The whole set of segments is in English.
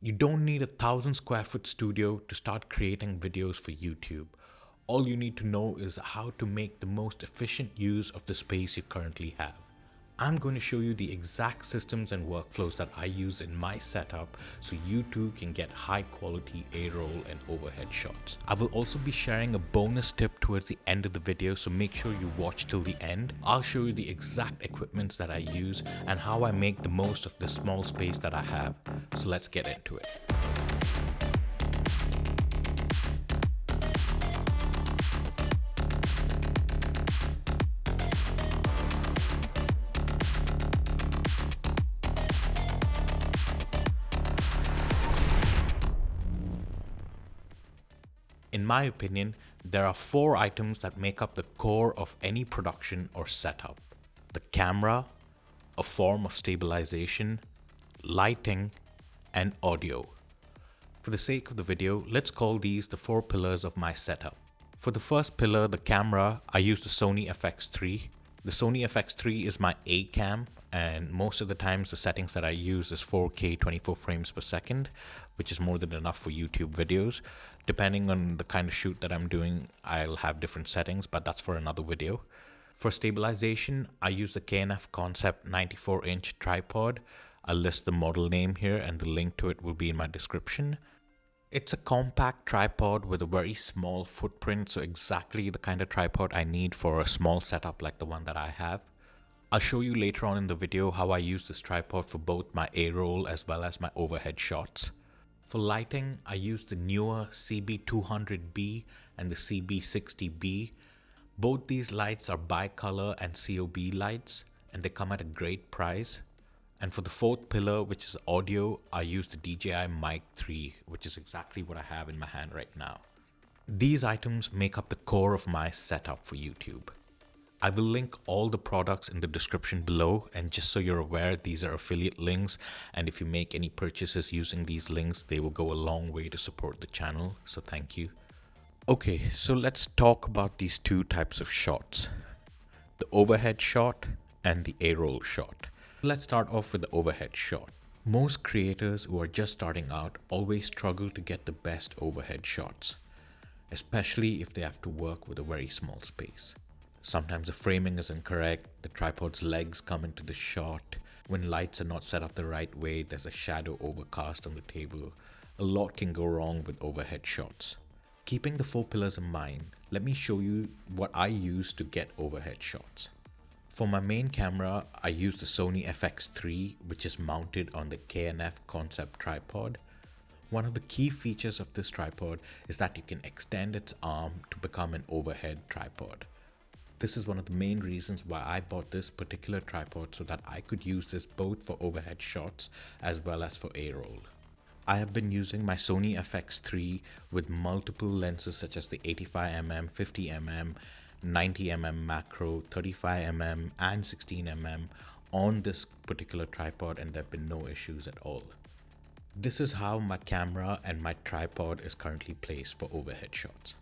You don't need a 1,000 square foot studio to start creating videos for YouTube. All you need to know is how to make the most efficient use of the space you currently have. I'm going to show you the exact systems and workflows that I use in my setup so you too can get high quality A-roll and overhead shots. I will also be sharing a bonus tip towards the end of the video, so make sure you watch till the end. I'll show you the exact equipments that I use and how I make the most of the small space that I have. So let's get into it. In my opinion, there are 4 items that make up the core of any production or setup: the camera, a form of stabilization, lighting, and audio. For the sake of the video, let's call these the 4 pillars of my setup. For the first pillar, the camera, I use the Sony FX3. The Sony FX3 is my A cam, and most of the times the settings that I use is 4K 24 frames per second, which is more than enough for YouTube videos. Depending on the kind of shoot that I'm doing, I'll have different settings, but that's for another video. For stabilization, I use the K&F Concept 94-inch tripod. I'll list the model name here and the link to it will be in my description. It's a compact tripod with a very small footprint, so exactly the kind of tripod I need for a small setup like the one that I have. I'll show you later on in the video how I use this tripod for both my A-roll as well as my overhead shots. For lighting, I use the newer CB200B and the CB60B. Both these lights are bicolor and COB lights, and they come at a great price. And for the fourth pillar, which is audio, I use the DJI Mic 3, which is exactly what I have in my hand right now. These items make up the core of my setup for YouTube. I will link all the products in the description below, and just so you're aware, these are affiliate links, and if you make any purchases using these links, they will go a long way to support the channel, so thank you. Okay, so let's talk about these 2 types of shots: the overhead shot and the A-roll shot. Let's start off with the overhead shot. Most creators who are just starting out always struggle to get the best overhead shots, especially if they have to work with a very small space. Sometimes the framing is incorrect, the tripod's legs come into the shot, when lights are not set up the right way, there's a shadow overcast on the table. A lot can go wrong with overhead shots. Keeping the 4 pillars in mind, let me show you what I use to get overhead shots. For my main camera, I use the Sony FX3, which is mounted on the K&F Concept tripod. One of the key features of this tripod is that you can extend its arm to become an overhead tripod. This is one of the main reasons why I bought this particular tripod, so that I could use this both for overhead shots as well as for A-roll. I have been using my Sony FX3 with multiple lenses such as the 85mm, 50mm, 90mm macro, 35mm and 16mm on this particular tripod, and there have been no issues at all. This is how my camera and my tripod is currently placed for overhead shots.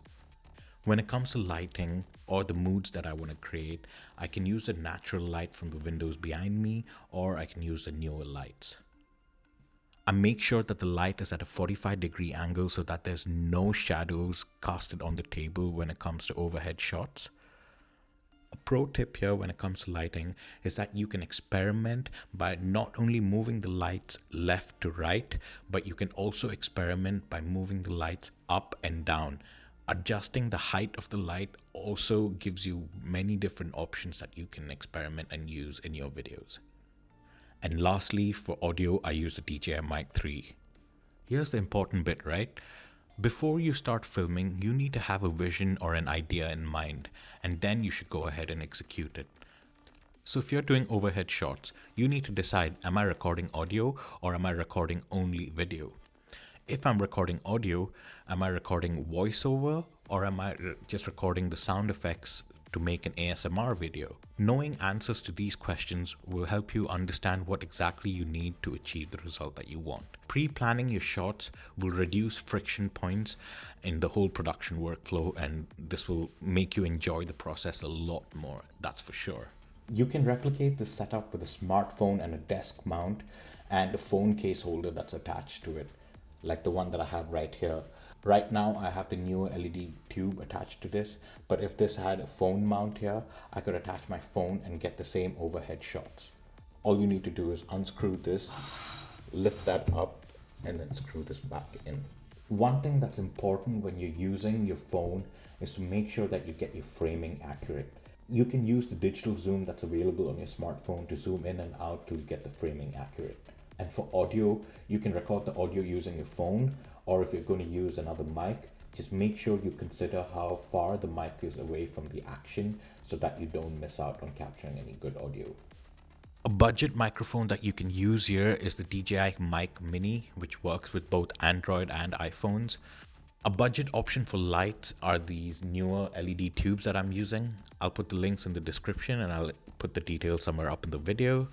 When it comes to lighting or the moods that I want to create, I can use the natural light from the windows behind me, or I can use the newer lights. I make sure that the light is at a 45-degree angle so that there's no shadows casted on the table when it comes to overhead shots. A pro tip here when it comes to lighting is that you can experiment by not only moving the lights left to right, but you can also experiment by moving the lights up and down. Adjusting the height of the light also gives you many different options that you can experiment and use in your videos. And lastly, for audio, I use the DJI Mic 3. Here's the important bit, right? Before you start filming, you need to have a vision or an idea in mind, and then you should go ahead and execute it. So if you're doing overhead shots, you need to decide, am I recording audio or am I recording only video? If I'm recording audio, am I recording voiceover or am I just recording the sound effects to make an ASMR video? Knowing answers to these questions will help you understand what exactly you need to achieve the result that you want. Pre-planning your shots will reduce friction points in the whole production workflow, and this will make you enjoy the process a lot more, that's for sure. You can replicate this setup with a smartphone and a desk mount and a phone case holder that's attached to it. like the one that I have right here. Right now I have the newer LED tube attached to this, but if this had a phone mount here, I could attach my phone and get the same overhead shots. All you need to do is unscrew this, lift that up, and then screw this back in. One thing that's important when you're using your phone is to make sure that you get your framing accurate. You can use the digital zoom that's available on your smartphone to zoom in and out to get the framing accurate. And for audio, you can record the audio using your phone, or if you're going to use another mic, just make sure you consider how far the mic is away from the action so that you don't miss out on capturing any good audio. A budget microphone that you can use here is the DJI Mic Mini, which works with both Android and iPhones. A budget option for lights are these newer LED tubes that I'm using. I'll put the links in the description and I'll put the details somewhere up in the video.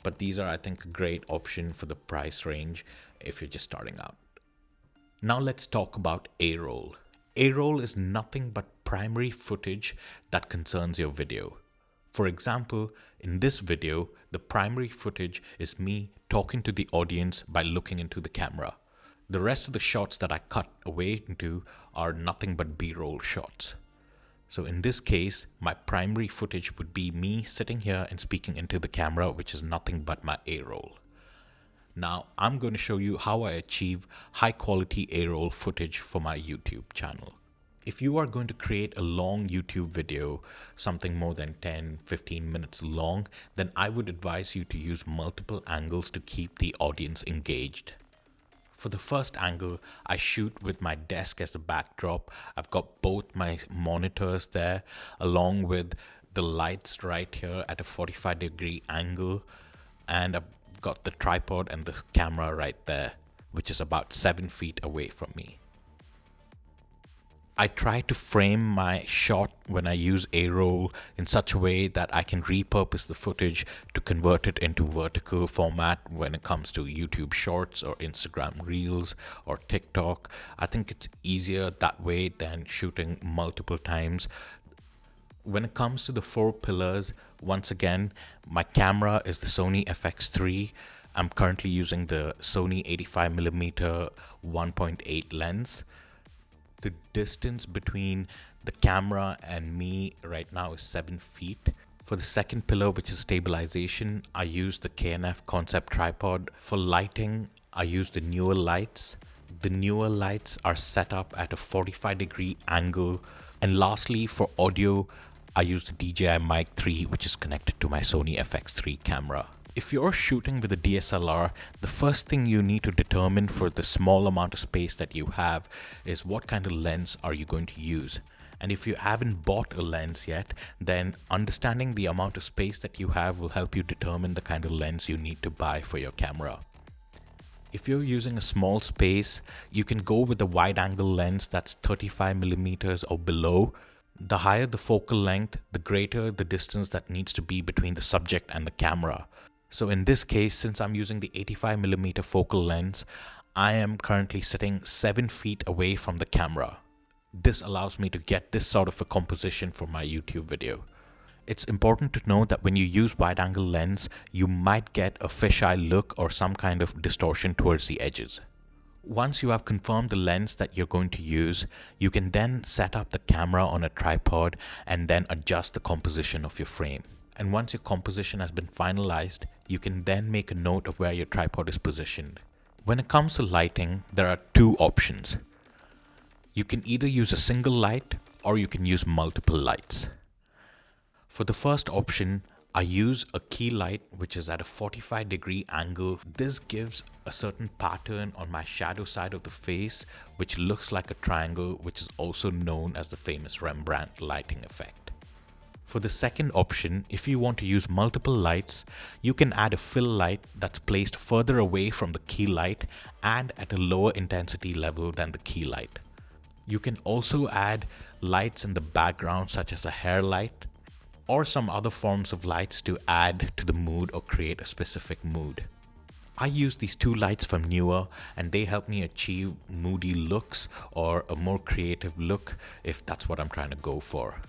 But these are, I think, a great option for the price range if you're just starting out. Now let's talk about A-roll. A-roll is nothing but primary footage that concerns your video. For example, in this video, the primary footage is me talking to the audience by looking into the camera. The rest of the shots that I cut away into are nothing but B-roll shots. So in this case, my primary footage would be me sitting here and speaking into the camera, which is nothing but my A-roll. Now I'm going to show you how I achieve high quality A-roll footage for my YouTube channel. If you are going to create a long YouTube video, something more than 10-15 minutes long, then I would advise you to use multiple angles to keep the audience engaged. For the first angle, I shoot with my desk as the backdrop. I've got both my monitors there, along with the lights right here at a 45-degree angle, and I've got the tripod and the camera right there, which is about 7 feet away from me. I try to frame my shot when I use A-roll in such a way that I can repurpose the footage to convert it into vertical format when it comes to YouTube Shorts or Instagram Reels or TikTok. I think it's easier that way than shooting multiple times. When it comes to the 4 pillars, once again, my camera is the Sony FX3. I'm currently using the Sony 85mm 1.8 lens. The distance between the camera and me right now is 7 feet. For the second pillar, which is stabilization, I use the KNF Concept tripod. For lighting, I use the newer lights. The newer lights are set up at a 45-degree angle. And lastly, for audio, I use the DJI Mic 3, which is connected to my Sony FX3 camera. If you're shooting with a DSLR, the first thing you need to determine for the small amount of space that you have is what kind of lens are you going to use. And if you haven't bought a lens yet, then understanding the amount of space that you have will help you determine the kind of lens you need to buy for your camera. If you're using a small space, you can go with a wide angle lens that's 35mm or below. The higher the focal length, the greater the distance that needs to be between the subject and the camera. So in this case, since I'm using the 85mm focal lens, I am currently sitting 7 feet away from the camera. This allows me to get this sort of a composition for my YouTube video. It's important to know that when you use wide angle lens, you might get a fisheye look or some kind of distortion towards the edges. Once you have confirmed the lens that you're going to use, you can then set up the camera on a tripod and then adjust the composition of your frame. And once your composition has been finalized, you can then make a note of where your tripod is positioned. When it comes to lighting, there are 2 options. You can either use a single light or you can use multiple lights. For the first option, I use a key light which is at a 45-degree angle. This gives a certain pattern on my shadow side of the face, which looks like a triangle, which is also known as the famous Rembrandt lighting effect. For the second option, if you want to use multiple lights, you can add a fill light that's placed further away from the key light and at a lower intensity level than the key light. You can also add lights in the background such as a hair light or some other forms of lights to add to the mood or create a specific mood. I use these 2 lights from Neewer and they help me achieve moody looks or a more creative look if that's what I'm trying to go for.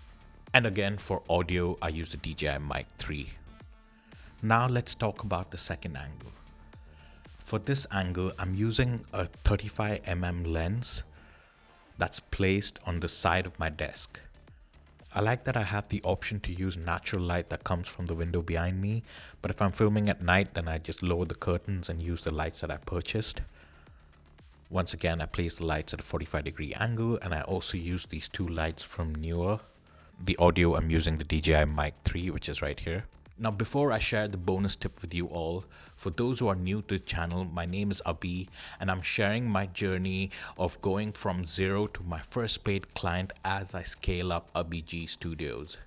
And again, for audio, I use the DJI Mic 3. Now let's talk about the second angle. For this angle, I'm using a 35mm lens that's placed on the side of my desk. I like that I have the option to use natural light that comes from the window behind me, but if I'm filming at night, then I just lower the curtains and use the lights that I purchased. Once again, I place the lights at a 45-degree angle, and I also use these two lights from Neewer. The audio, I'm using the DJI Mic 3, which is right here. Now, before I share the bonus tip with you all, for those who are new to the channel, my name is Abhi, and I'm sharing my journey of going from zero to my first paid client as I scale up Abhi G Studios.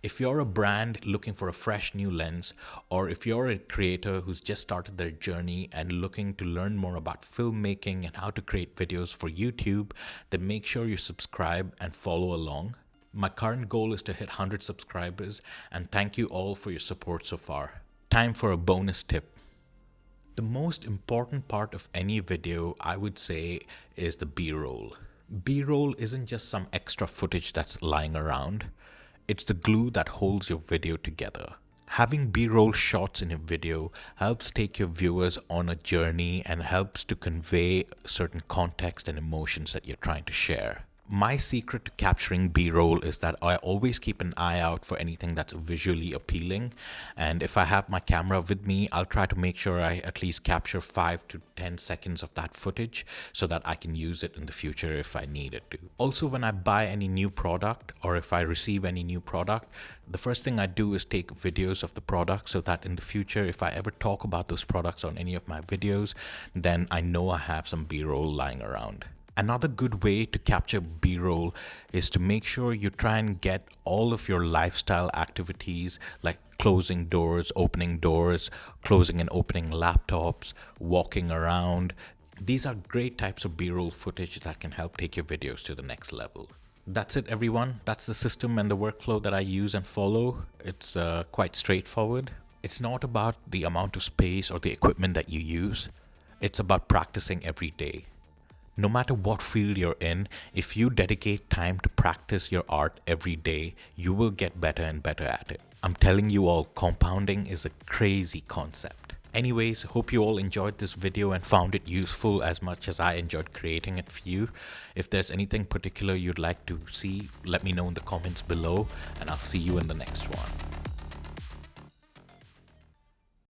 If you're a brand looking for a fresh new lens, or if you're a creator who's just started their journey and looking to learn more about filmmaking and how to create videos for YouTube, then make sure you subscribe and follow along. My current goal is to hit 100 subscribers, and thank you all for your support so far. Time for a bonus tip. The most important part of any video, I would say, is the B-roll. B-roll isn't just some extra footage that's lying around. It's the glue that holds your video together. Having B-roll shots in a video helps take your viewers on a journey and helps to convey certain context and emotions that you're trying to share. My secret to capturing B-roll is that I always keep an eye out for anything that's visually appealing, and if I have my camera with me, I'll try to make sure I at least capture 5 to 10 seconds of that footage so that I can use it in the future if I need it to. Also, when I buy any new product or if I receive any new product, the first thing I do is take videos of the product so that in the future, if I ever talk about those products on any of my videos, then I know I have some B-roll lying around. Another good way to capture B-roll is to make sure you try and get all of your lifestyle activities like closing doors, closing and opening laptops, walking around. These are great types of B-roll footage that can help take your videos to the next level. That's it, everyone. That's the system and the workflow that I use and follow. It's quite straightforward. It's not about the amount of space or the equipment that you use. It's about practicing every day. No matter what field you're in, if you dedicate time to practice your art every day, you will get better and better at it. I'm telling you all, compounding is a crazy concept. Anyways, hope you all enjoyed this video and found it useful as much as I enjoyed creating it for you. If there's anything particular you'd like to see, let me know in the comments below, and I'll see you in the next one.